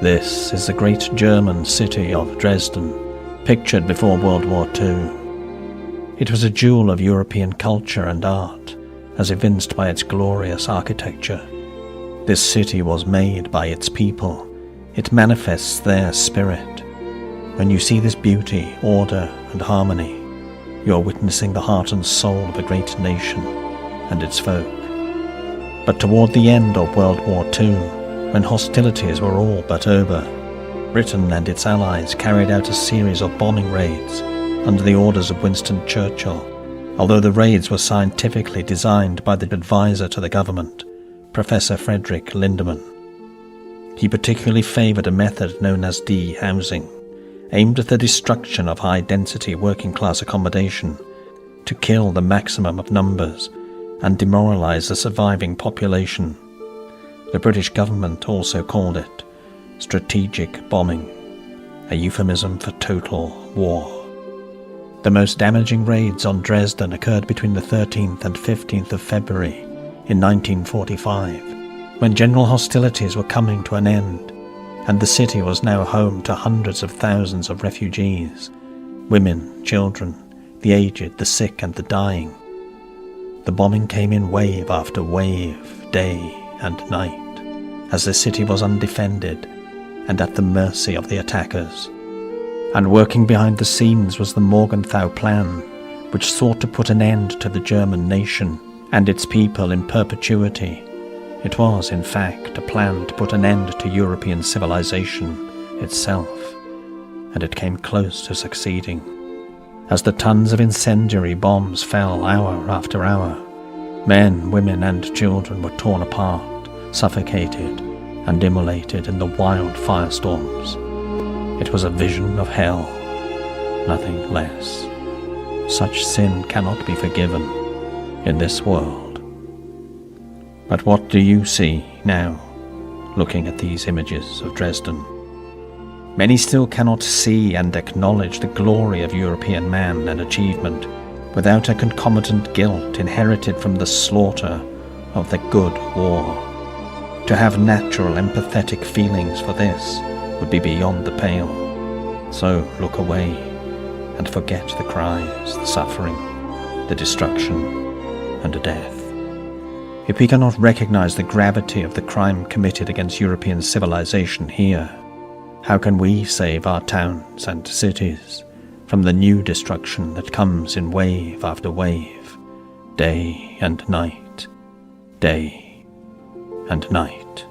This is the great German city of Dresden, pictured before World War II. It was a jewel of European culture and art, as evinced by its glorious architecture. This city was made by its people. It manifests their spirit. When you see this beauty, order, and harmony, you are witnessing the heart and soul of a great nation and its folk. But toward the end of World War II, when hostilities were all but over, Britain and its allies carried out a series of bombing raids under the orders of Winston Churchill, although the raids were scientifically designed by the advisor to the government, Professor Frederick Lindemann. He particularly favoured a method known as de-housing, aimed at the destruction of high-density working-class accommodation, to kill the maximum of numbers and demoralise the surviving population. The British government also called it strategic bombing, a euphemism for total war. The most damaging raids on Dresden occurred between the 13th and 15th of February in 1945, when general hostilities were coming to an end, and the city was now home to hundreds of thousands of refugees, women, children, the aged, the sick and the dying. The bombing came in wave after wave, day and night, as the city was undefended and at the mercy of the attackers. And working behind the scenes was the Morgenthau Plan, which sought to put an end to the German nation and its people in perpetuity. It was, in fact, a plan to put an end to European civilization itself, and it came close to succeeding. As the tons of incendiary bombs fell hour after hour, men, women and children were torn apart, suffocated and immolated in the wild firestorms. It was a vision of hell, nothing less. Such sin cannot be forgiven in this world. But what do you see now, looking at these images of Dresden? Many still cannot see and acknowledge the glory of European man and achievement without a concomitant guilt inherited from the slaughter of the good war. To have natural empathetic feelings for this would be beyond the pale. So look away and forget the cries, the suffering, the destruction, and the death. If we cannot recognize the gravity of the crime committed against European civilization here, how can we save our towns and cities from the new destruction that comes in wave after wave, day and night, day and night?